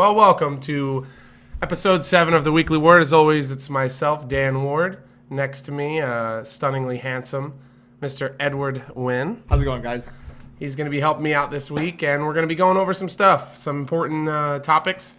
Well, welcome to episode 7 of the Weekly Word. As always, it's myself, Dan Ward. Next to me, stunningly handsome, Mr. Edward Wynn. How's it going, guys? He's going to be helping me out this week, and we're going to be going over some stuff, some important topics.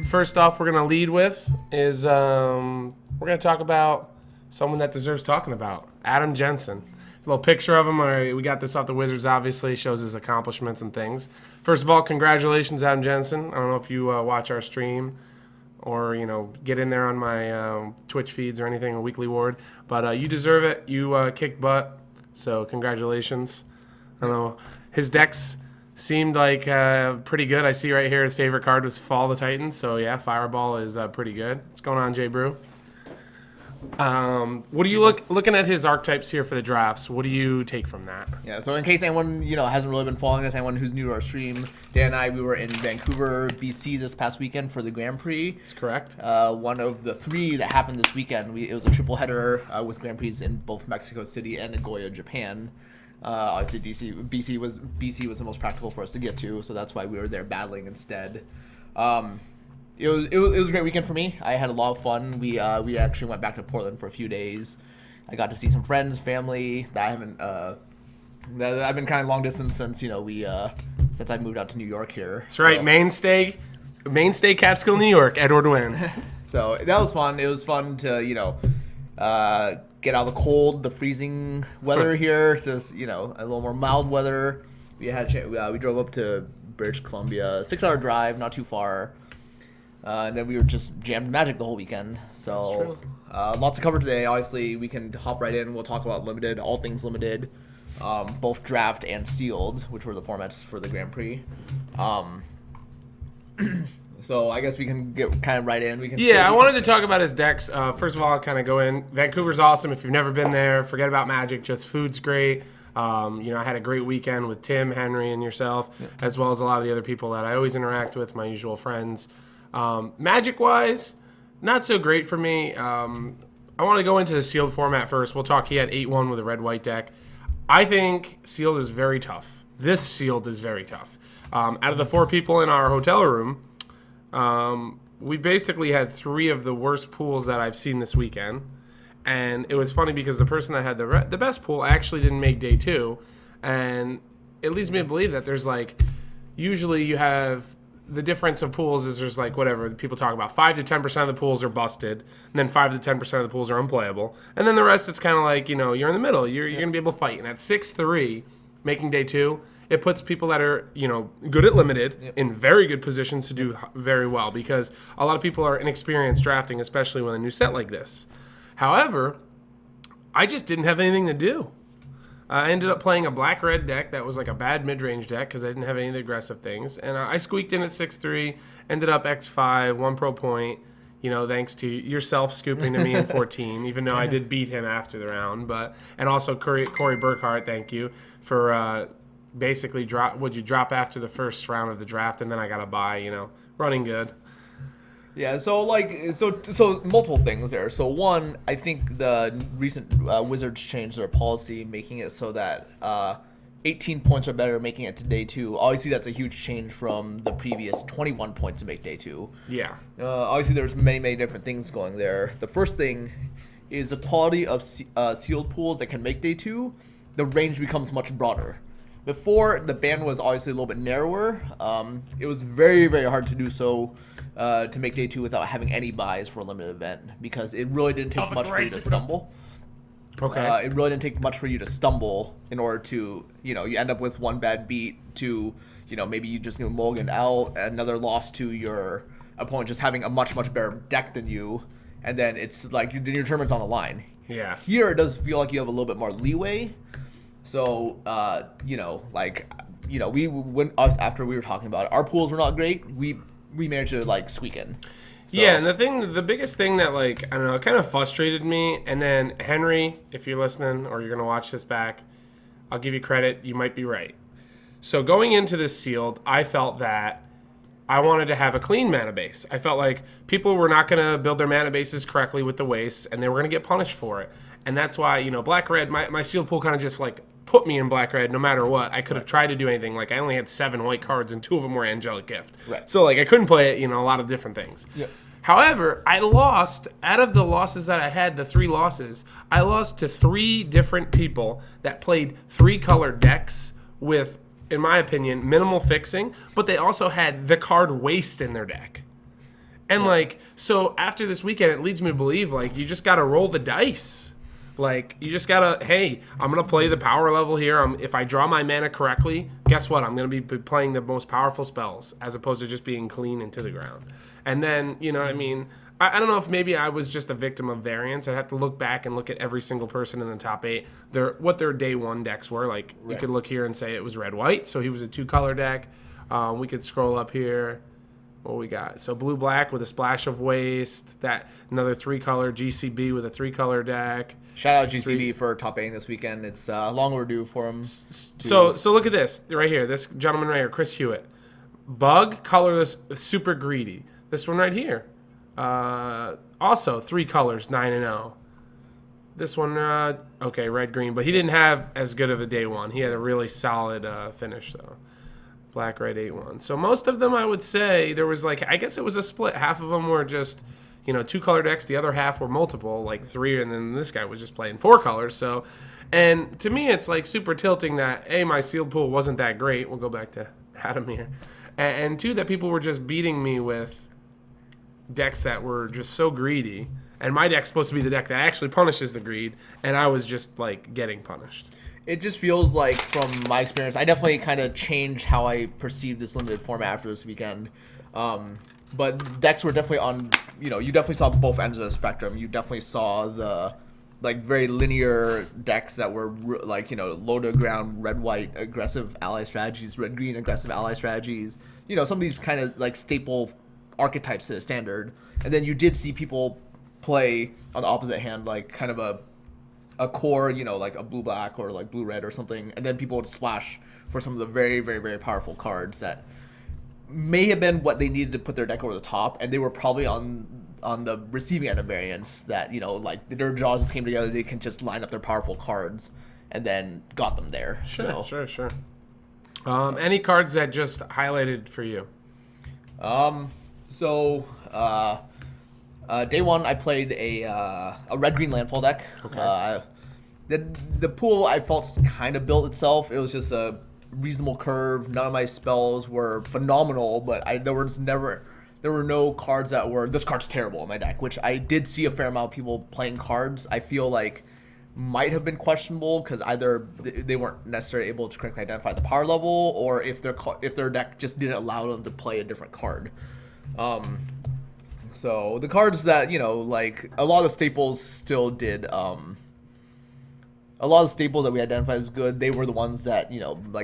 First off, we're going to lead with is we're going to talk about someone that deserves talking about, Adam Jensen. A little picture of him. We got this off the Wizards, obviously. Shows his accomplishments and things. First of all, congratulations, Adam Jensen. I don't know if you watch our stream or, get in there on my Twitch feeds or anything, a Weekly Ward. But you deserve it. You kicked butt. So congratulations. I don't know. His decks seemed like pretty good. I see right here his favorite card was Fall the Titans. So, yeah, Fireball is pretty good. What's going on, Jay Brew? What do you looking at his archetypes here for the drafts? What do you take from that? Yeah, so in case anyone hasn't really been following us, anyone who's new to our stream, Dan and I, we were in Vancouver, BC this past weekend for the Grand Prix. That's correct. One of the 3 that happened this weekend. It was a triple header with Grand Prix in both Mexico City and Nagoya, Japan. Obviously, BC was the most practical for us to get to, so that's why we were there battling instead. It was a great weekend for me. I had a lot of fun. We actually went back to Portland for a few days. I got to see some friends, family that I haven't that I've been kind of long distance since since I moved out to New York here. That's right, mainstay Catskill, New York, Edward Wynn. So that was fun. It was fun to get out of the cold, the freezing weather here. Just a little more mild weather. We drove up to British Columbia, 6-hour drive, not too far. And then we were just jammed Magic the whole weekend. So lots to cover today. Obviously, we can hop right in. We'll talk about Limited, all things Limited, both draft and sealed, which were the formats for the Grand Prix. So I guess we can get kind of right in. I wanted to talk about his decks. First of all, I'll kind of go in. Vancouver's awesome. If you've never been there, forget about Magic. Just food's great. I had a great weekend with Tim, Henry, and yourself, as well as a lot of the other people that I always interact with, my usual friends. Magic-wise, not so great for me. I want to go into the sealed format first. We'll talk. He had 8-1 with a red-white deck. I think sealed is very tough. This sealed is very tough. Out of the 4 people in our hotel room, we basically had 3 of the worst pools that I've seen this weekend. And it was funny because the person that had the best pool actually didn't make day 2. And it leads me to believe that there's usually you have the difference of pools is there's whatever people talk about 5 to 10% of the pools are busted, and then 5 to 10% of the pools are unplayable, and then the rest it's kind of you're in the middle. You're gonna be able to fight. And at 6-3, making day 2, it puts people that are good at limited in very good positions to do very well because a lot of people are inexperienced drafting, especially with a new set like this. However, I just didn't have anything to do. I ended up playing a black-red deck that was a bad mid-range deck because I didn't have any of the aggressive things. And I squeaked in at 6-3, ended up X5, 1 pro point, thanks to yourself scooping to me in 14, even though I did beat him after the round. And also Corey Burkhart, thank you, for basically would you drop after the first round of the draft, and then I got a bye, running good. Yeah, so multiple things there. So one, I think the recent Wizards changed their policy, making it so that 18 points or better, making it to day 2. Obviously, that's a huge change from the previous 21 points to make day 2. Yeah. Obviously, there's many different things going there. The first thing is the quality of sealed pools that can make day 2. The range becomes much broader. Before, the band was obviously a little bit narrower. It was very, very hard to do so. To make day 2 without having any buys for a limited event because it really didn't take much for you to stumble. Okay. It really didn't take much for you to stumble in order to, you end up with one bad beat to, maybe you just mulligan out, another loss to your opponent just having a much better deck than you, and then it's then your tournament's on the line. Yeah. Here it does feel like you have a little bit more leeway. So, we went after we were talking about it. Our pools were not great. We managed to squeak in. So. Yeah, and the biggest thing that I don't know, it kind of frustrated me. And then Henry, if you're listening or you're gonna watch this back, I'll give you credit. You might be right. So going into this sealed, I felt that I wanted to have a clean mana base. I felt like people were not gonna build their mana bases correctly with the wastes, and they were gonna get punished for it. And that's why Black Red, my sealed pool kind of just put me in black-red no matter what. I could have tried to do anything. Like, I only had 7 white cards, and 2 of them were Angelic Gift. Right. So, like, I couldn't play it, a lot of different things. Yeah. However, I lost, out of the losses that I had, the 3 losses, I lost to 3 different people that played 3-color decks with, in my opinion, minimal fixing, but they also had the card waste in their deck. And, so after this weekend, it leads me to believe, you just got to roll the dice. You just got to, hey, I'm going to play the power level here. If I draw my mana correctly, guess what? I'm going to be playing the most powerful spells as opposed to just being clean into the ground. And then, you know what I mean? I don't know if maybe I was just a victim of variance. I'd have to look back and look at every single person in the top 8, what their day 1 decks were. You could look here and say it was red-white, so he was a 2-color deck. We could scroll up here. What we got? So blue-black with a splash of waste. That another 3-color GCB with a 3-color deck. Shout out GCB for top 8 this weekend. It's long overdue for him. So look at this right here. This gentleman right here, Chris Hewitt. Bug, colorless, super greedy. This one right here. Also 3 colors, 9-0. This one, okay, red-green. But he didn't have as good of a day 1. He had a really solid finish, though. Black, red, 8-1. So most of them, I would say, there was I guess it was a split. Half of them were just, 2-color decks. The other half were multiple, 3, and then this guy was just playing 4 colors. So, and to me, it's super tilting that, A, my sealed pool wasn't that great. We'll go back to Adam here. And 2, that people were just beating me with decks that were just so greedy. And my deck's supposed to be the deck that actually punishes the greed, and I was just, getting punished. It just feels like, from my experience, I definitely kind of changed how I perceived this limited format after this weekend. But decks were definitely on, you definitely saw both ends of the spectrum. You definitely saw the, very linear decks that were, low to ground, red-white aggressive ally strategies, red-green aggressive ally strategies. Some of these kind of, staple archetypes to the standard. And then you did see people play, on the opposite hand, kind of a core, a blue-black or blue-red or something, and then people would splash for some of the very, very, very powerful cards that may have been what they needed to put their deck over the top, and they were probably on the receiving end of variance that, their jaws just came together, they can just line up their powerful cards, and then got them there. Sure. Any cards that just highlighted for you? Day 1, I played a red-green landfall deck. Okay. The pool, I felt, kind of built itself. It was just a reasonable curve. None of my spells were phenomenal, but there were no cards that were, this card's terrible in my deck, which I did see a fair amount of people playing cards I feel might have been questionable because either they weren't necessarily able to correctly identify the power level, or if their deck just didn't allow them to play a different card. So the cards that, a lot of the staples still did, a lot of the staples that we identified as good, they were the ones that,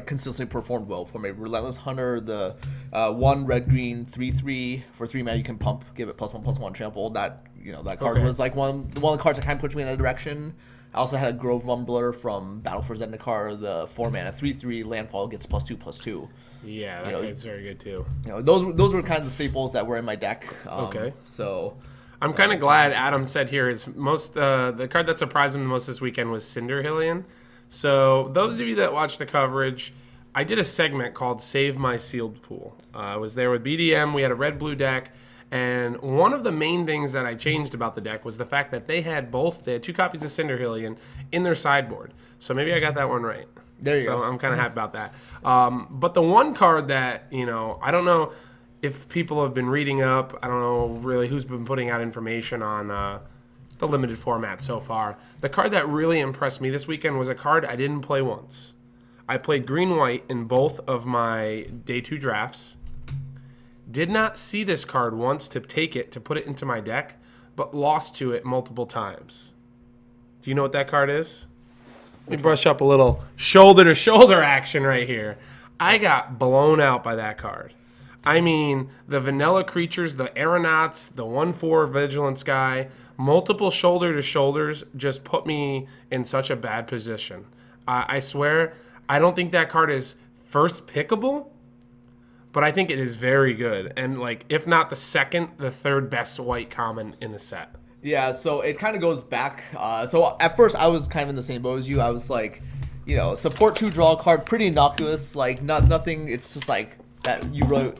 consistently performed well for me. Relentless Hunter, the 1 red-green 3/3 for 3 mana you can pump, give it +1/+1 trample. That, that card was one of the cards that kind of pushed me in that direction. I also had a Grove Rumbler from Battle for Zendikar, the 4 mana 3/3 landfall gets +2/+2. Yeah, that card's very good too. Those were kind of the staples that were in my deck. Okay. So I'm kind of glad Adam said here is the card that surprised him the most this weekend was Cinderhillion. So those of you that watch the coverage, I did a segment called Save My Sealed Pool. I was there with BDM. We had a red-blue deck. And one of the main things that I changed about the deck was the fact that they had 2 copies of Cinderhillion in their sideboard. So maybe I got that one right. There you go. So I'm kind of happy about that. But the one card that, I don't know if people have been reading up. I don't know really who's been putting out information on the limited format so far. The card that really impressed me this weekend was a card I didn't play once. I played green-white in both of my day 2 drafts. Did not see this card once to take it, to put it into my deck, but lost to it multiple times. Do you know what that card is? Let me brush up a little shoulder-to-shoulder action right here. I got blown out by that card. I mean, the vanilla creatures, the aeronauts, the 1/4 vigilance guy, multiple shoulder-to-shoulders just put me in such a bad position. I swear, I don't think that card is first pickable, but I think it is very good. And, if not the second, the third best white common in the set. Yeah, so it kind of goes back. So at first, I was kind of in the same boat as you. I was support 2 draw card, pretty innocuous. Like nothing. It's just like that you really,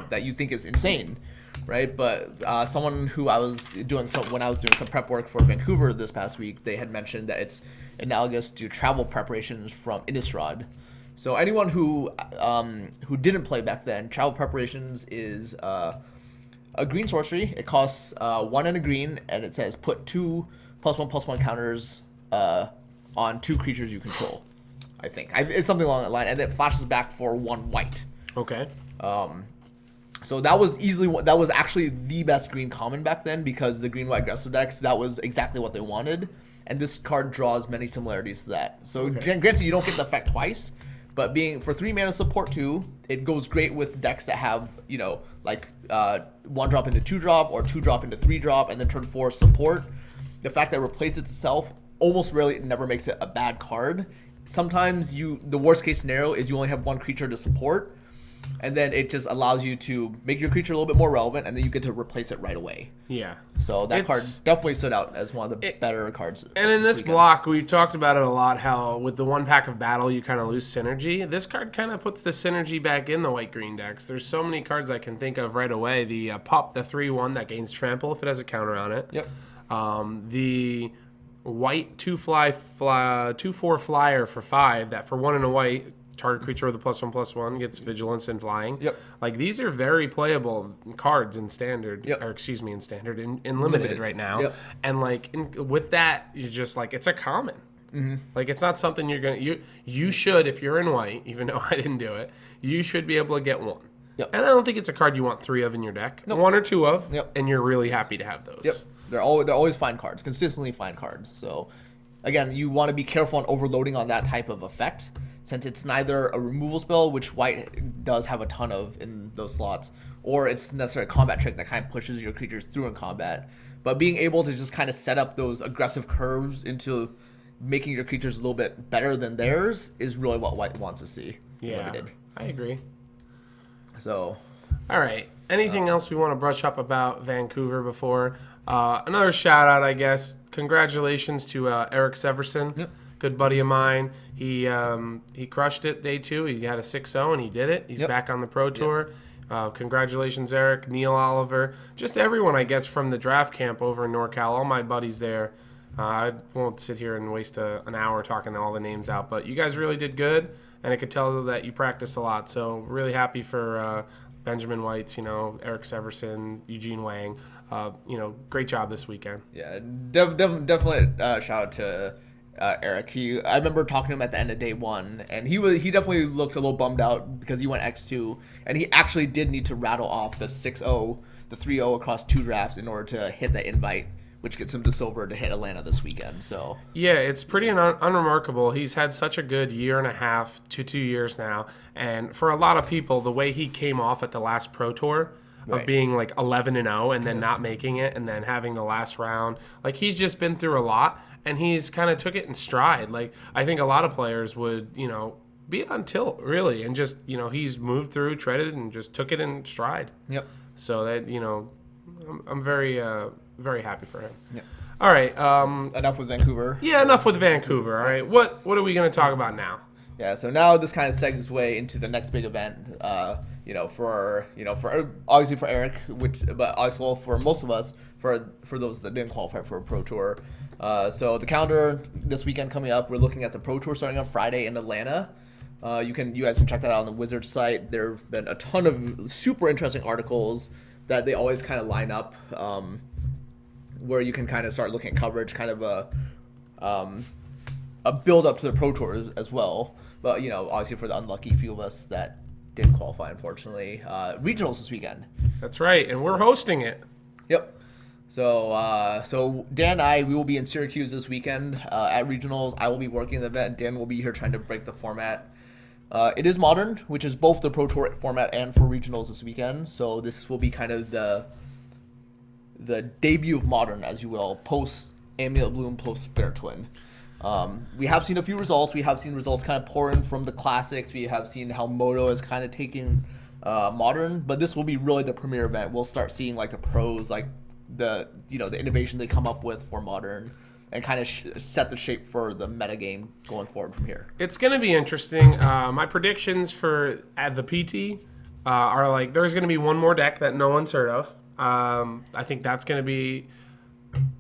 that you think is insane, right? But someone who I was doing when I was doing some prep work for Vancouver this past week, they had mentioned that it's analogous to travel preparations from Innistrad. So anyone who didn't play back then, travel preparations is a green sorcery. It costs 1 and a green, and it says put 2 +1/+1 counters on 2 creatures you control. I think it's something along that line, and it flashes back for 1 white. Okay. So that was actually the best green common back then, because the green-white aggressive decks, that was exactly what they wanted, and this card draws many similarities to that. So granted, you don't get the effect twice, but being for 3 mana support 2, it goes great with decks that have 1 drop into 2 drop or 2 drop into 3 drop, and then turn 4 support. The fact that it replaces itself almost rarely never makes it a bad card. Sometimes the worst case scenario is you only have 1 creature to support, and then it just allows you to make your creature a little bit more relevant, and then you get to replace it right away. Yeah. So that card definitely stood out as one of the better cards. And in this block, we've talked about it a lot, how with the 1 pack of battle, you kind of lose synergy. This card kind of puts the synergy back in the white-green decks. There's so many cards I can think of right away. The Pop, the 3/1 that gains trample if it has a counter on it. Yep. The white 2/4 flyer for 5 that for 1 and a white, target creature with a +1/+1 gets vigilance and flying. Yep. Like, these are very playable cards in standard, Yep. or excuse me, in standard, in limited right now. Yep. And like with that, you're just like, it's a common. Mm-hmm. Like, it's not something you're gonna you should, if you're in white, even though I didn't do it, you should be able to get 1. Yep. And I don't think it's a card you want 3 of in your deck. Nope. 1 or 2 of, Yep. and you're really happy to have those. Yep. They're always fine cards, consistently fine cards. So, again, you want to be careful on overloading on that type of effect, since it's neither a removal spell, which white does have a ton of in those slots, or it's necessarily a combat trick that kind of pushes your creatures through in combat. But being able to just kind of set up those aggressive curves into making your creatures a little bit better than theirs is really what white wants to see. Yeah, limited. I agree. So, all right. Anything else we want to brush up about Vancouver before? Another shout out, I guess. Congratulations to Eric Severson, Yep. good buddy of mine. He crushed it day 2. He had a 6-0 and he did it. He's Yep. back on the Pro Tour. Congratulations, Eric, Neil Oliver, just everyone, I guess, from the draft camp over in NorCal. All my buddies there. I won't sit here and waste an hour talking all the names out, but you guys really did good, and I could tell that you practiced a lot. So really happy for Benjamin Whites, Eric Severson, Eugene Wang. Great job this weekend. yeah, definitely shout out to Eric. I remember talking to him at the end of day 1, and he definitely looked a little bummed out because he went X2, and he actually did need to rattle off the 6-0, the 3-0 across 2 drafts in order to hit that invite, which gets him to silver to hit Atlanta this weekend. So yeah, it's pretty unremarkable. He's had such a good year and a half to 2 years now, and for a lot of people, the way he came off at the last Pro Tour of Right. being like 11-0 and then not making it and then having the last round, like, he's just been through a lot, and he's kind of took it in stride. Like, I think a lot of players would, be on tilt really, and just, he's moved through, treaded, and just took it in stride. yep. So that, I'm very very happy for him. Yep. All right. Enough with Vancouver. Yeah, enough with Vancouver. All right. What are we going to talk about now? Yeah, so now this kind of segues way into the next big event. For obviously for Eric, but also for most of us, for those that didn't qualify for a Pro Tour. So the calendar this weekend coming up, we're looking at the Pro Tour starting on Friday in Atlanta. You guys can check that out on the Wizards site. There have been a ton of super interesting articles that they always kind of line up, where you can kind of start looking at coverage, kind of a build up to the Pro Tour as well. But obviously for the unlucky few of us that didn't qualify, unfortunately, regionals this weekend. That's right, and we're hosting it. Yep. So Dan and I, we will be in Syracuse this weekend at regionals. I will be working the event. Dan will be here trying to break the format. It is Modern, which is both the Pro Tour format and for regionals this weekend. So this will be kind of the debut of Modern, as you will, post Amulet Bloom, post Spinner Twin. We have seen a few results. We have seen results kind of pour in from the classics. We have seen how Moto has kind of taken Modern, but this will be really the premier event. We'll start seeing like the pros, like the innovation they come up with for Modern. and kind of set the shape for the meta game going forward from here. It's going to be interesting. My predictions for at the PT are like there's going to be one more deck that no one's heard of. I think that's going to be.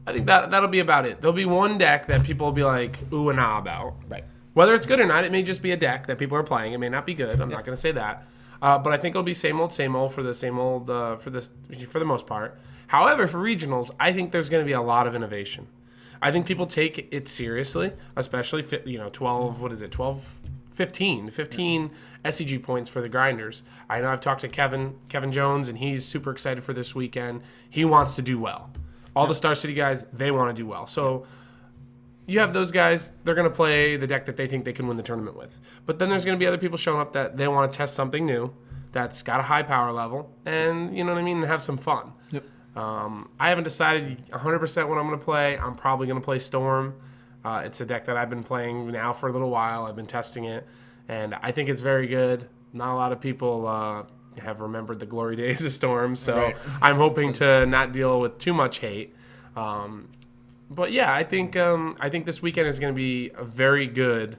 I think that'll be about it. There'll be one deck that people will be like ooh and ah about. Right. Whether it's good or not, it may just be a deck that people are playing. It may not be good. I'm not going to say that. But I think it'll be same old for the same old for the most part. However, for regionals, I think there's going to be a lot of innovation. I think people take it seriously, especially 15 SCG points for the grinders. I know I've talked to Kevin Jones, and he's super excited for this weekend. He wants to do well. All the Star City guys, they want to do well. So you have those guys, they're going to play the deck that they think they can win the tournament with. But then there's going to be other people showing up that they want to test something new that's got a high power level and, you know what I mean, and have some fun. Yep. I haven't decided 100% what I'm going to play. I'm probably going to play Storm. It's a deck that I've been playing now for a little while. I've been testing it, and I think it's very good. Not a lot of people have remembered the glory days of Storm, so right. I'm hoping to not deal with too much hate. But yeah, I think this weekend is going to be very good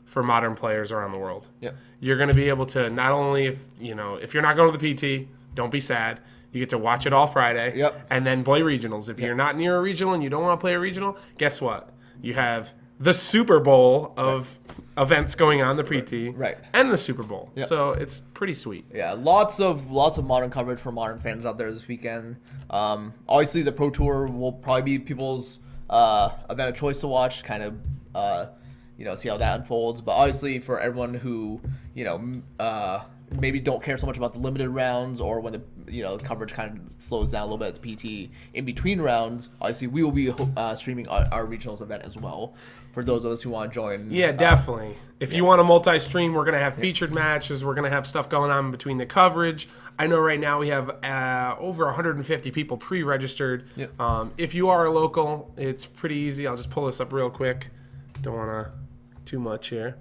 for modern players around the world. Yeah. You're going to be able to not only if you're not going to the PT, don't be sad. You get to watch it all Friday, yep. and then play regionals. If you're not near a regional and you don't want to play a regional, guess what? You have the Super Bowl of events going on, the PT, right. and the Super Bowl. Yep. So it's pretty sweet. Yeah, lots of modern coverage for modern fans out there this weekend. Obviously, the Pro Tour will probably be people's event of choice to watch, kind of see how that unfolds. But obviously, for everyone who maybe don't care so much about the limited rounds or when the coverage kind of slows down a little bit at the PT in between rounds, obviously we will be streaming our regionals event as well for those of us who want to join. Yeah, definitely. If you want a multi-stream, we're going to have featured matches. We're going to have stuff going on between the coverage. I know right now we have over 150 people pre-registered. Yep. If you are a local, it's pretty easy. I'll just pull this up real quick. Don't want to too much here.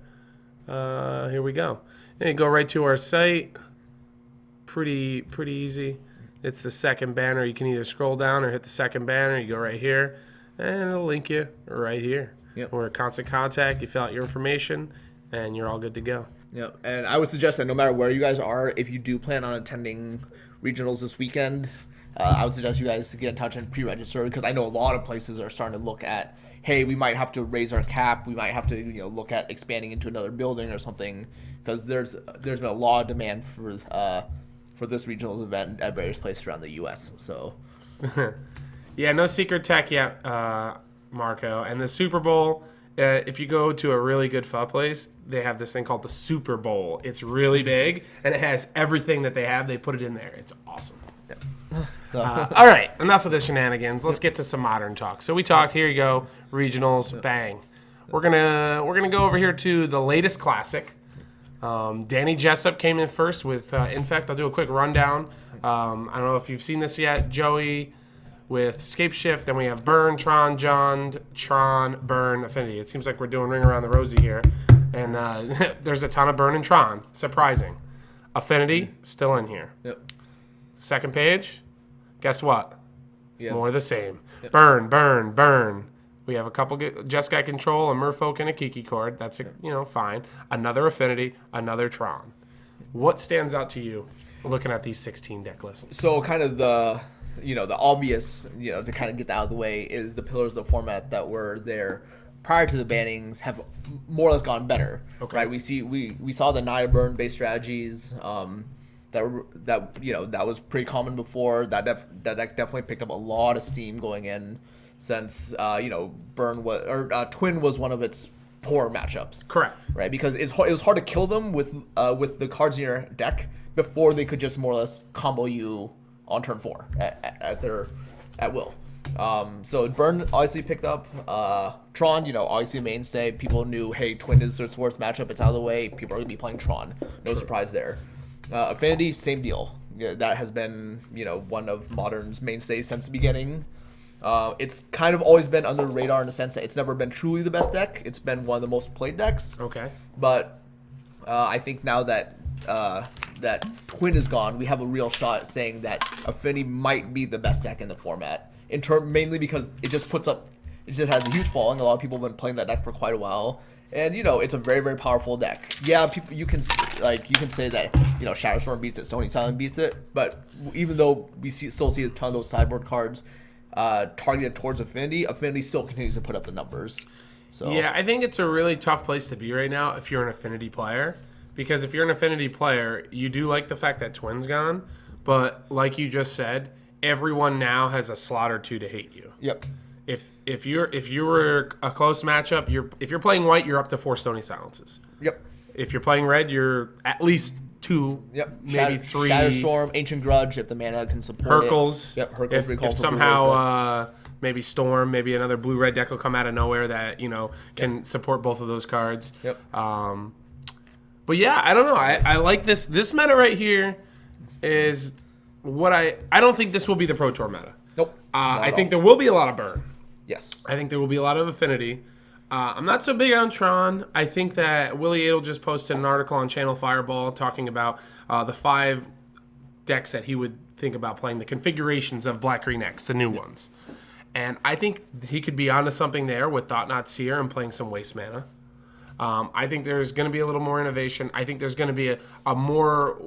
Here we go. And go right to our site. Pretty easy. It's the second banner. You can either scroll down or hit the second banner. You go right here, and it'll link you right here. Yep. We're in constant contact. You fill out your information, and you're all good to go. Yep. And I would suggest that no matter where you guys are, if you do plan on attending regionals this weekend, I would suggest you guys to get in touch and pre-register, because I know a lot of places are starting to look at, hey, we might have to raise our cap. We might have to look at expanding into another building or something, because there's been a lot of demand for this regionals event at various places around the U.S. So, yeah, no secret tech yet, Marco. And the Super Bowl, if you go to a really good pho place, they have this thing called the Super Bowl. It's really big, and it has everything that they have. They put it in there. It's awesome. yeah. All right, enough of the shenanigans. Let's get to some modern talk. So we talked. Here you go, regionals. Bang. We're gonna go over here to the latest classic. Danny Jessup came in first with Infect. I'll do a quick rundown. I don't know if you've seen this yet. Joey with Scape Shift. Then we have Burn, Tron, Burn, Affinity. It seems like we're doing Ring Around the Rosie here. And there's a ton of Burn and Tron. Surprising. Affinity, still in here. Yep. Second page, guess what? Yep. More of the same. Yep. Burn. We have a couple Jeskai Control, a Merfolk, and a Kiki Cord. That's fine. Another Affinity, another Tron. What stands out to you looking at these 16 deck lists? So kind of the obvious, to kind of get that out of the way is the pillars of the format that were there prior to the bannings have more or less gone better. Okay. Right? We saw the Naya Burn based strategies that was pretty common before. That deck definitely picked up a lot of steam going in since Burn Twin was one of its poor matchups. Correct. Right, because it was hard to kill them with the cards in your deck before they could just more or less combo you on turn 4 at will. So Burn obviously picked up. Tron, obviously a mainstay. People knew, hey, Twin is its worst matchup. It's out of the way. People are gonna be playing Tron. No surprise there. Affinity, same deal. Yeah, that has been one of Modern's mainstays since the beginning. It's kind of always been under the radar in the sense that it's never been truly the best deck. It's been one of the most played decks. Okay. But I think now that that Twin is gone, we have a real shot at saying that Affinity might be the best deck in the format. Mainly because it just puts up it just has a huge following. A lot of people have been playing that deck for quite a while. And, it's a very, very powerful deck. Yeah, people, you can say that, Shatterstorm beats it, Stony Silent beats it, but even though we still see a ton of those sideboard cards targeted towards Affinity, Affinity still continues to put up the numbers. So yeah, I think it's a really tough place to be right now if you're an Affinity player. Because if you're an Affinity player, you do like the fact that Twin's gone, but like you just said, everyone now has a slot or two to hate you. Yep. If you were a close matchup, if you're playing white, you're up to 4 Stony Silences. Yep. If you're playing red, you're at least 2, maybe 3. Shatterstorm, Ancient Grudge, if the mana can support Hercules. it. Yep, Hercules. If somehow maybe Storm, maybe another blue-red deck will come out of nowhere that can support both of those cards. Yep. But yeah, I don't know. I like this. This meta right here is what I don't think this will be the Pro Tour meta. Nope. I think there will be a lot of burn. Yes. I think there will be a lot of Affinity. I'm not so big on Tron. I think that Willie Adel just posted an article on Channel Fireball talking about the 5 decks that he would think about playing, the configurations of Black Green X, the new ones. And I think he could be onto something there with Thought Not Seer and playing some waste mana. I think there's going to be a little more innovation. I think there's going to be a more,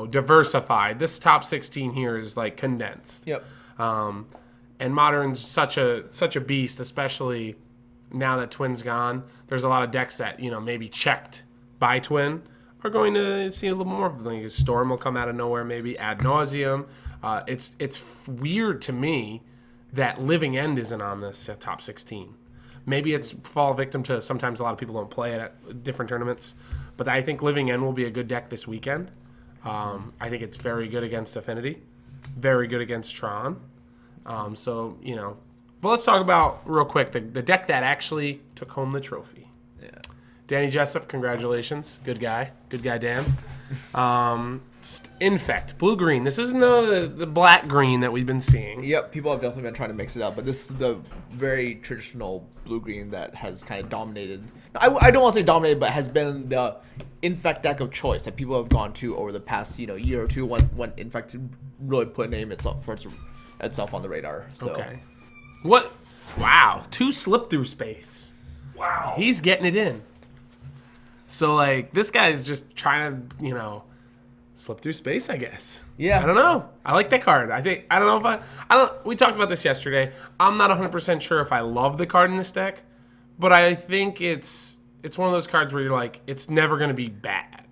diversified. This top 16 here is like condensed. Yep. And Modern's such a beast, especially now that Twin's gone. There's a lot of decks that, maybe checked by Twin are going to see a little more. Like Storm will come out of nowhere, maybe ad nauseum. It's weird to me that Living End isn't on this top 16. Maybe it's fall victim to sometimes a lot of people don't play it at different tournaments. But I think Living End will be a good deck this weekend. I think it's very good against Affinity. Very good against Tron. But let's talk about, real quick, the deck that actually took home the trophy. Yeah. Danny Jessup, congratulations. Good guy. Good guy, Dan. Infect, blue-green. This isn't the black-green that we've been seeing. Yep, people have definitely been trying to mix it up, but this is the very traditional blue-green that has kind of dominated. I don't want to say dominated, but has been the Infect deck of choice that people have gone to over the past year or two when Infect really put itself on the radar. So. Okay. What? Wow. 2 slip-through space. Wow. He's getting it in. So, this guy's just trying to, slip through space, I guess. Yeah. I don't know. I like that card. We talked about this yesterday. I'm not 100% sure if I love the card in this deck, but I think it's one of those cards where you're like, it's never going to be bad.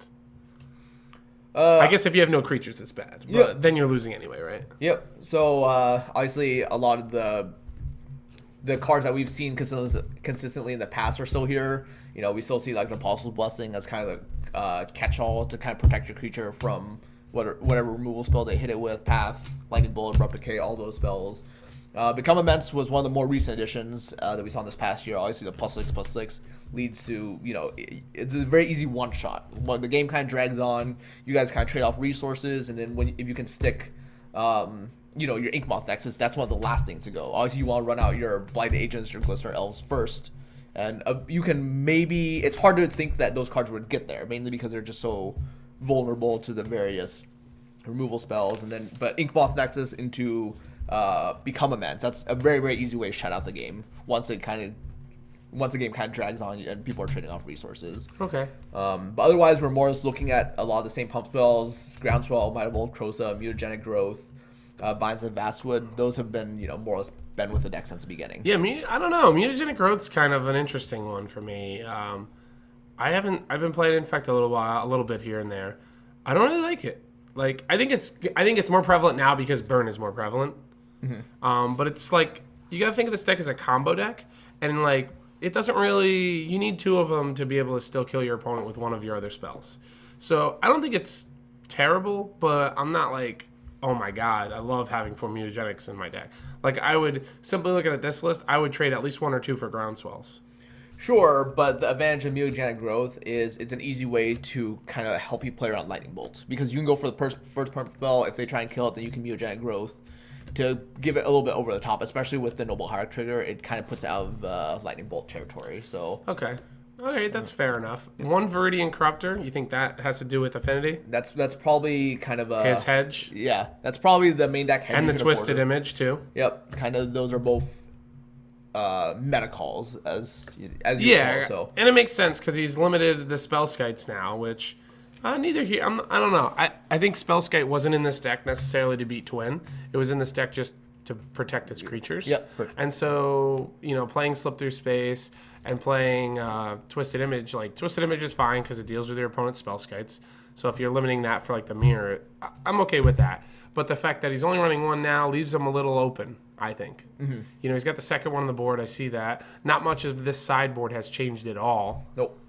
I guess if you have no creatures, it's bad. But then you're losing anyway, right? Yep. So, obviously, a lot of the cards that we've seen consistently in the past are still here. We still see the Apostle's Blessing as kind of a catch-all to kind of protect your creature from whatever removal spell they hit it with, Path, Lightning Bolt, Abrupt Decay, all those spells. Become Immense was one of the more recent additions that we saw in this past year. Obviously, the +6/+6 leads to, it's a very easy one-shot. When the game kind of drags on, you guys kind of trade off resources, and then if you can stick your Inkmoth Nexus, that's one of the last things to go. Obviously, you want to run out your Blighted Agents, your Glistener Elves first. And you can it's hard to think that those cards would get there, mainly because they're just so vulnerable to the various removal spells. But Inkmoth Nexus into Become Immense, that's a very, very easy way to shut out the game once the game kind of drags on and people are trading off resources. Okay. But otherwise, we're more or less looking at a lot of the same pump spells: Groundswell, Might of Old Krosa, Mutagenic Growth, Binds of Vastwood. Those have been, more or less been with the deck since the beginning. Yeah, I don't know. Mutagenic Growth's kind of an interesting one for me. I've been playing Infect a little bit here and there. I don't really like it. I think it's more prevalent now because Burn is more prevalent. Mm-hmm. But it's you gotta think of this deck as a combo deck, and it doesn't really. You need 2 of them to be able to still kill your opponent with one of your other spells. So I don't think it's terrible, but I'm not oh my god, I love having 4 mutagenics in my deck. I would, simply looking at this list, I would trade at least 1 or 2 for Groundswells. Sure, but the advantage of Mutagenic Growth is it's an easy way to kind of help you play around Lightning Bolt. Because you can go for the first pump spell. If they try and kill it, then you can Mutagenic Growth to give it a little bit over the top, especially with the Noble Hierarch trigger. It kind of puts it out of Lightning Bolt territory. So okay. All right, that's fair enough. 1 Viridian Corruptor, you think that has to do with Affinity? That's probably kind of his hedge? Yeah, that's probably the main deck hedge. And the Twisted Image, too? Yep, kind of those are both meta calls as you Yeah, call. So and it makes sense because he's limited the Spellskites now, which neither here. I don't know. I think Spellskite wasn't in this deck necessarily to beat Twin. It was in this deck just to protect its creatures. Yep. And so, playing Slip Through Space and playing Twisted Image, like Twisted Image is fine because it deals with your opponent's Spellskites. So if you're limiting that for like the mirror, I'm okay with that. But the fact that he's only running one now leaves him a little open, I think. Mm-hmm. He's got the second one on the board. I see that. Not much of this sideboard has changed at all. Nope.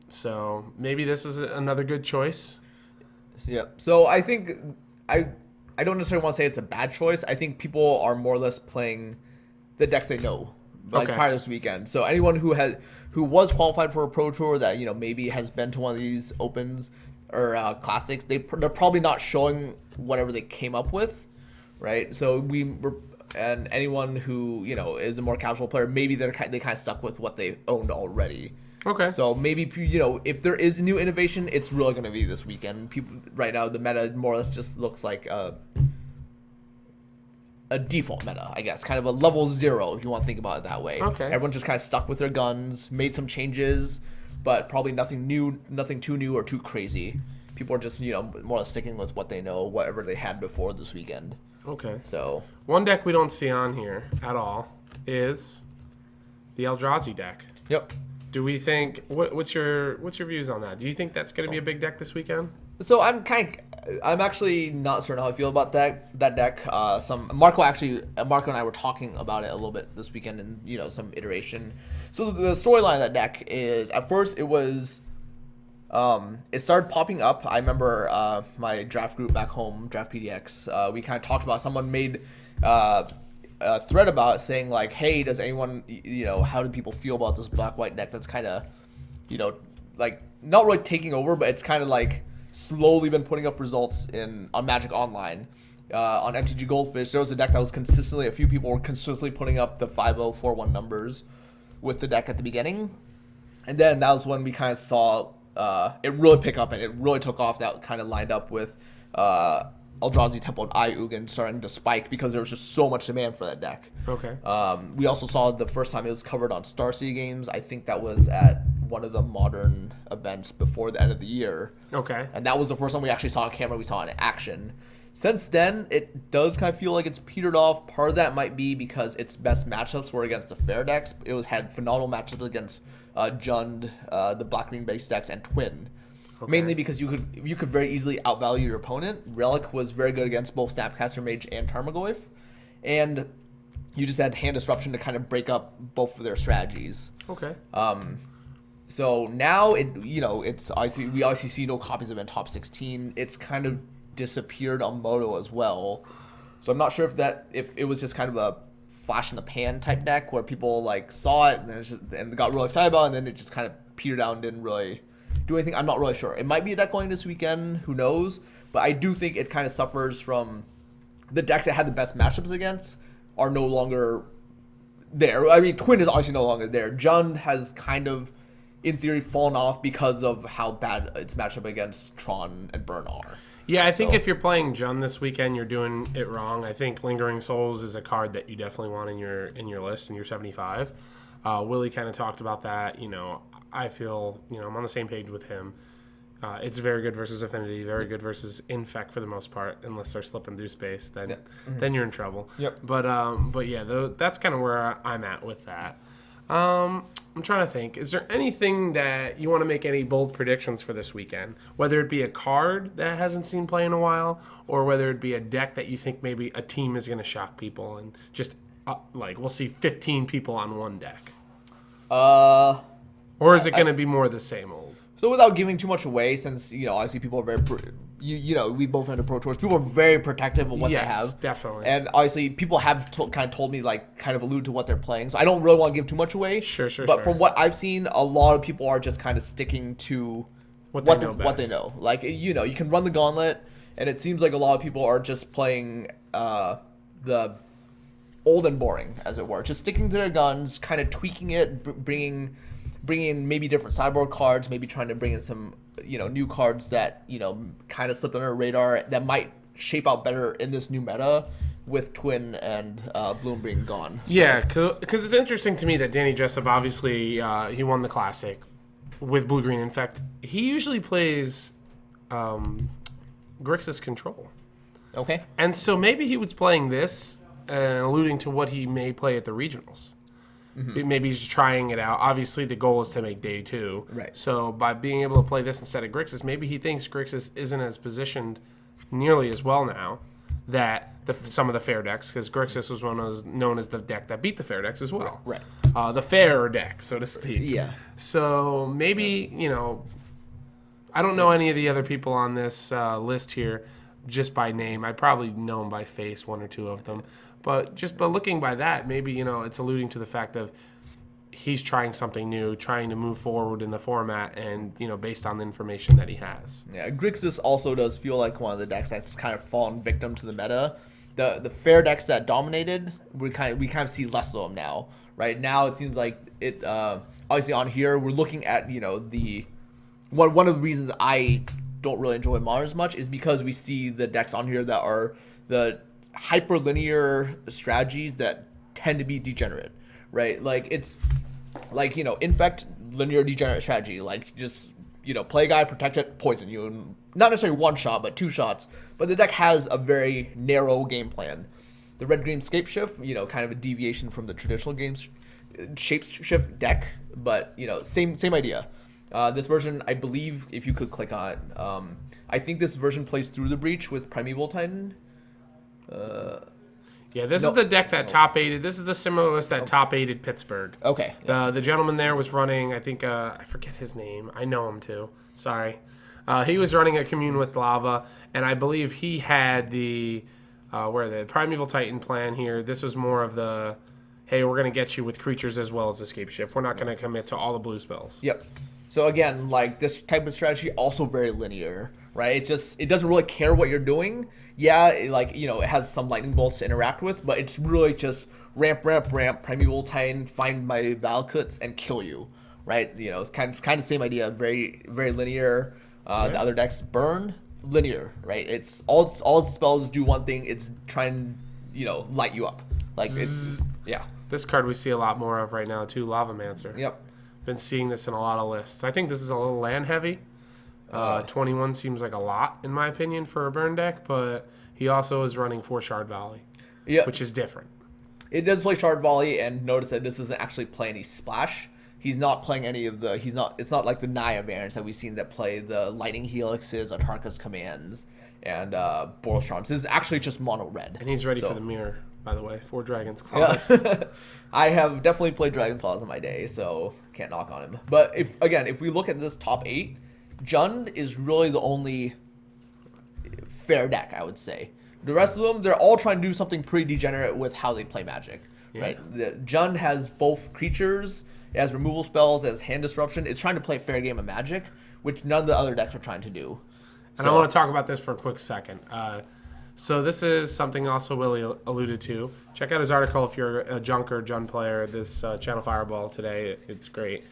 So maybe this is another good choice. Yeah. So I think I don't necessarily want to say it's a bad choice. I think people are more or less playing the decks they know, like prior to this weekend. So anyone who was qualified for a Pro Tour that maybe has been to one of these opens or classics, they're probably not showing whatever they came up with, right? So and anyone who is a more casual player, maybe they kind of stuck with what they owned already. Okay. So maybe if there is new innovation, it's really going to be this weekend. People right now, the meta more or less just looks like a default meta, I guess, kind of a level 0 if you want to think about it that way. Okay. Everyone just kind of stuck with their guns, made some changes, but probably nothing new, nothing too new or too crazy. People are just more or less sticking with what they know, whatever they had before this weekend. Okay. So one deck we don't see on here at all is the Eldrazi deck. Yep. Do we think what's your views on that? Do you think that's going to be a big deck this weekend? So I'm actually not certain how I feel about that deck. Marco and I were talking about it a little bit this weekend, and some iteration. So the storyline of that deck is, at first it was, it started popping up. I remember my draft group back home, Draft PDX. We kind of talked about, someone made a thread about it saying like, hey, does anyone, how do people feel about this black-white deck that's kind of, like not really taking over, but it's kind of like slowly been putting up results on Magic Online. On MTG Goldfish, there was a deck that was a few people were consistently putting up the 5-0-4-1 numbers with the deck at the beginning. And then that was when we kind of saw it really pick up and it really took off. That kind of lined up with Eldrazi Temple and Ugin starting to spike because there was just so much demand for that deck. Okay. We also saw the first time it was covered on Star City Games. I think that was at one of the Modern events before the end of the year. Okay. And that was the first time we actually saw a camera, we saw it in action. Since then, it does kind of feel like it's petered off. Part of that might be because its best matchups were against the fair decks. It had phenomenal matchups against Jund, the black-green base decks, and Twin. Okay. Mainly because you could very easily outvalue your opponent. Relic was very good against both Snapcaster Mage and Tarmogoyf. And you just had hand disruption to kind of break up both of their strategies. Okay. So now it's obviously, we obviously see no copies of it in top 16. It's kind of disappeared on Moto as well. So I'm not sure if it was just kind of a flash in the pan type deck where people like saw it and got really excited about it, and then it just kind of petered out and didn't really do anything. I'm not really sure. It might be a deck going this weekend, who knows? But I do think it kind of suffers from the decks it had the best matchups against are no longer there. I mean, Twin is obviously no longer there. Jund has kind of, in theory, fallen off because of how bad its matchup against Tron and Burn are. Yeah, I think if you're playing Jund this weekend, you're doing it wrong. I think Lingering Souls is a card that you definitely want in your list, in your 75. Willie kind of talked about that. I feel, I'm on the same page with him. It's very good versus Affinity, very good versus Infect for the most part, unless they're slipping through space. Then you're in trouble. Yep. But yeah, that's kind of where I'm at with that. I'm trying to think. Is there anything that you want to make any bold predictions for this weekend? Whether it be a card that hasn't seen play in a while, or whether it be a deck that you think maybe a team is going to shock people and just we'll see 15 people on one deck. Or is it going to be more of the same old? So without giving too much away, since obviously people are very, we both went to Pro Tours. People are very protective of what they have. Yes, definitely. And obviously people have kind of told me, like, kind of allude to what they're playing. So I don't really want to give too much away. Sure. But from what I've seen, a lot of people are just kind of sticking to what they know. Like, you can run the gauntlet, and it seems like a lot of people are just playing the old and boring, as it were, just sticking to their guns, kind of tweaking it, bringing in maybe different sideboard cards, maybe trying to bring in some new cards that kind of slipped under the radar that might shape out better in this new meta. with Twin and Bloom being gone. So. Yeah, because it's interesting to me that Danny Jessup, obviously, he won the Classic with Blue-Green. In fact, he usually plays Grixis Control. Okay. And so maybe he was playing this, alluding to what he may play at the regionals. Mm-hmm. Maybe he's just trying it out. Obviously, the goal is to make day 2. Right. So by being able to play this instead of Grixis, maybe he thinks Grixis isn't as positioned nearly as well now that some of the fair decks, because Grixis was known as the deck that beat the fair decks as well. Right. The fairer deck, so to speak. Yeah. So maybe, I don't know any of the other people on this list here just by name. I probably know them by face, one or two of them. But looking by that, maybe, it's alluding to the fact of he's trying something new, trying to move forward in the format and, based on the information that he has. Yeah, Grixis also does feel like one of the decks that's kind of fallen victim to the meta. The fair decks that dominated, we kind of see less of them now. Right now, it seems like it. Obviously, on here we're looking at the one of the reasons I don't really enjoy Modern as much is because we see the decks on here that are the hyperlinear strategies that tend to be degenerate, right? Like it's like infect linear degenerate strategy, like just play a guy, protect it, poison you, and not necessarily one shot but 2 shots. But the deck has a very narrow game plan. The red green scape shift, kind of a deviation from the traditional games shape shift deck, but same idea. This version, I believe, if you could click on it, I think this version plays through the breach with Primeval Titan. This is the deck that top aided. This is the similar list that top aided Pittsburgh. Okay. The gentleman there was running, I think, I forget his name. I know him too. Sorry. He was running a commune with lava, and I believe he had the Primeval Titan plan here. This was more of the, hey, we're going to get you with creatures as well as escape shift. We're not going to commit to all the blue spells. Yep. So again, like this type of strategy, also very linear, right? It doesn't really care what you're doing. Yeah, it has some lightning bolts to interact with, but it's really just ramp, Primeval Titan, find my Valkuts and kill you, right? It's kind of the same idea, very, very linear. The other decks burn, linear, right? It's all spells do one thing. It's trying, light you up. Like it's This card we see a lot more of right now too, Lavamancer. Yep. Been seeing this in a lot of lists. I think this is a little land heavy. 21 seems like a lot in my opinion for a burn deck, but he also is running 4 Shard Volley, which is different. It does play Shard Volley, and notice that this doesn't actually play any splash. He's not playing any of the. It's not like the Naya variants that we've seen that play the Lightning Helixes, Atarka's Commands, and Boros Charms. This is actually just mono red. And he's ready for the mirror, by the way, for Dragon's Claws. Yeah. I have definitely played Dragon's Claws in my day, so can't knock on him. But if we look at this top 8, Jund is really the only fair deck, I would say. The rest of them, they're all trying to do something pretty degenerate with how they play Magic, right? Jund has both creatures, it has removal spells, it has hand disruption. It's trying to play a fair game of Magic, which none of the other decks are trying to do. And I want to talk about this for a quick second. So this is something also Willie alluded to. Check out his article if you're a Junk or Jund player. This Channel Fireball today, it's great.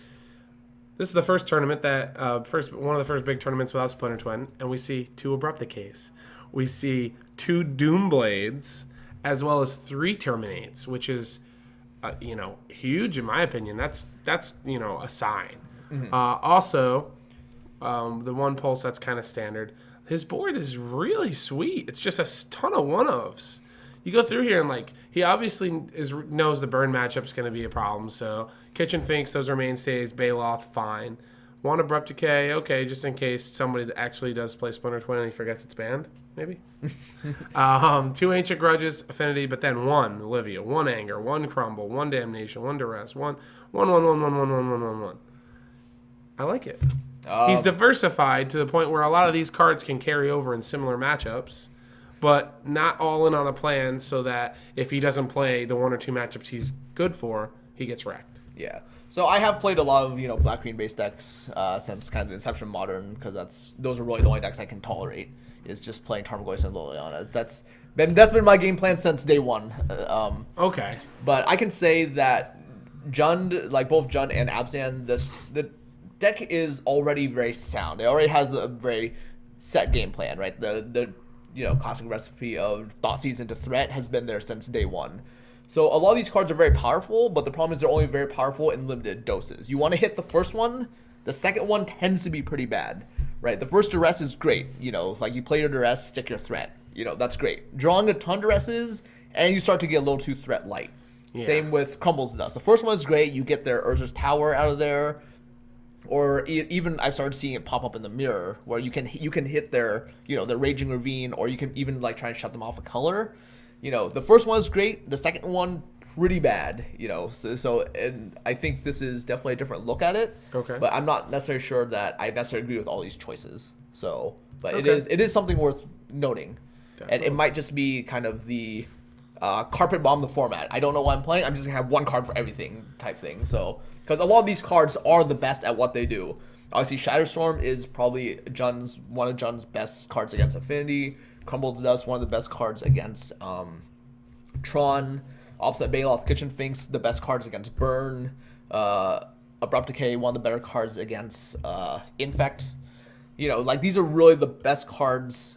This is the first tournament that one of the first big tournaments without Splinter Twin, and we see 2 Abrupt Decays. We see 2 Doomblades, as well as 3 Terminates, which is, huge in my opinion. That's a sign. Mm-hmm. Also, the 1 Pulse that's kind of standard. His board is really sweet. It's just a ton of 1-ofs. You go through here and he obviously knows the burn matchup's going to be a problem. So Kitchen Finks, those are mainstays. Baloth, fine. 1 Abrupt Decay, okay, just in case somebody actually does play Splinter Twin and he forgets it's banned, maybe. 2 Ancient Grudges, Affinity, but then 1 Olivia, 1 Anger, 1 Crumble, 1 Damnation, 1 Duress, 1. I like it. He's diversified to the point where a lot of these cards can carry over in similar matchups, but not all in on a plan so that if he doesn't play the 1 or 2 matchups he's good for, he gets wrecked. Yeah. So I have played a lot of black-green based decks since kind of the inception of Modern, because those are really the only decks I can tolerate, is just playing Tarmogoyf and Lilianas. That's been my game plan since day one. Okay. But I can say that Jund, like both Jund and Abzan, the deck is already very sound. It already has a very set game plan, right? The classic recipe of Thoughtseize into threat has been there since day one. So a lot of these cards are very powerful, but the problem is they're only very powerful in limited doses. You want to hit the first one, the second one tends to be pretty bad, right? The first duress is great, like you play your duress, stick your threat, that's great. Drawing a ton duresses, and you start to get a little too threat light. Yeah. Same with Crumbles to Dust. The first one is great, you get their Urza's Tower out of there, or even I started seeing it pop up in the mirror where you can hit their their Raging Ravine, or you can even like try and shut them off a color. The first one is great. The second one pretty bad. So and I think this is definitely a different look at it. Okay. But I'm not necessarily sure that I necessarily agree with all these choices. So, but Okay. it is something worth noting, Definitely. and it might just be kind of the carpet bomb the format. I don't know what I'm playing. I'm just gonna have one card for everything type thing. So. Because a lot of these cards are the best at what they do. Obviously, Shatterstorm is probably one of Jun's best cards against Affinity. Crumble to Dust, one of the best cards against Tron. Opposite Baloth, Kitchen Finks, the best cards against Burn. Abrupt Decay, one of the better cards against Infect. These are really the best cards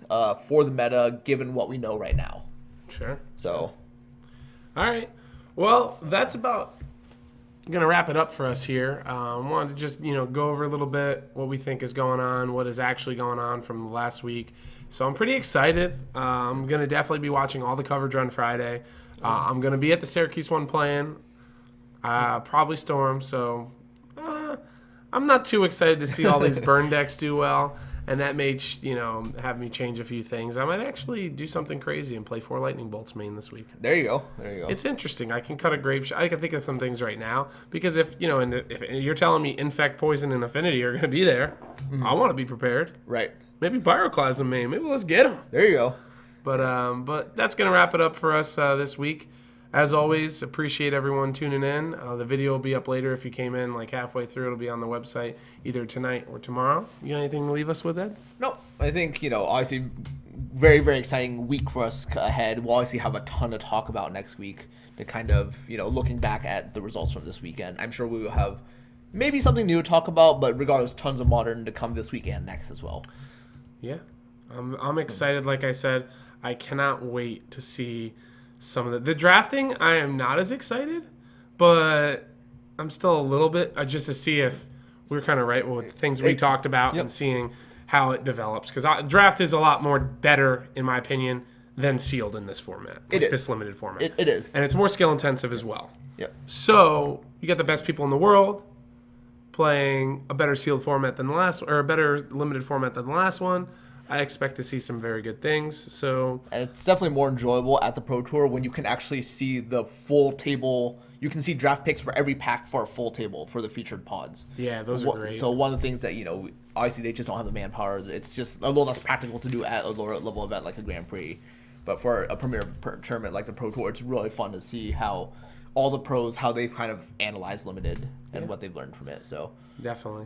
for the meta, given what we know right now. Sure. So. All right. Well, that's about going to wrap it up for us here. Wanted to just go over a little bit what we think is going on, what is actually going on from last week. So I'm pretty excited. I'm going to definitely be watching all the coverage on Friday. I'm going to be at the Syracuse one playing, probably Storm. So I'm not too excited to see all these burn decks do well, and that may have me change a few things. I might actually do something crazy and play 4 Lightning Bolts main this week. There you go. It's interesting. I can cut a grape. I can think of some things right now because if you're telling me Infect, Poison, and Affinity are going to be there, I want to be prepared. Right. Maybe Pyroclasm main. Maybe let's get them. There you go. But that's going to wrap it up for us this week. As always, appreciate everyone tuning in. The video will be up later. If you came in like halfway through, it'll be on the website either tonight or tomorrow. You got anything to leave us with, Ed? No, I think, obviously very, very exciting week for us ahead. We'll obviously have a ton to talk about next week to kind of, looking back at the results from this weekend. I'm sure we will have maybe something new to talk about, but regardless, tons of Modern to come this week and next as well. Yeah, I'm excited. Like I said, I cannot wait to see some of the drafting. I am not as excited, but I'm still a little bit just to see if we're kind of right with the things we talked about and seeing how it develops. Because draft is a lot more better, in my opinion, than sealed in this format. It is. This limited format. It is. And it's more skill intensive as well. Yep. So you got the best people in the world playing a better sealed format than the last, or a better limited format than the last one. I expect to see some very good things. So, and it's definitely more enjoyable at the Pro Tour when you can actually see the full table. You can see draft picks for every pack for a full table for the featured pods. Yeah, those are great. So one of the things that, obviously they just don't have the manpower. It's just a little less practical to do at a lower level event like a Grand Prix. But for a premier tournament like the Pro Tour, it's really fun to see how all the pros, how they've kind of analyzed Limited and what they've learned from it. So definitely.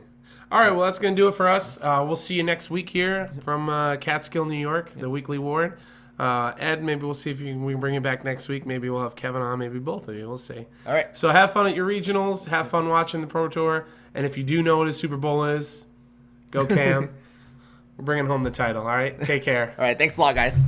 All right, well, that's going to do it for us. We'll see you next week here from Catskill, New York, the weekly Ward. Ed, maybe we'll see if we can bring you back next week. Maybe we'll have Kevin on, maybe both of you. We'll see. All right. So have fun at your regionals. Have fun watching the Pro Tour. And if you do know what a Super Bowl is, go Cam. We're bringing home the title, all right? Take care. All right, thanks a lot, guys.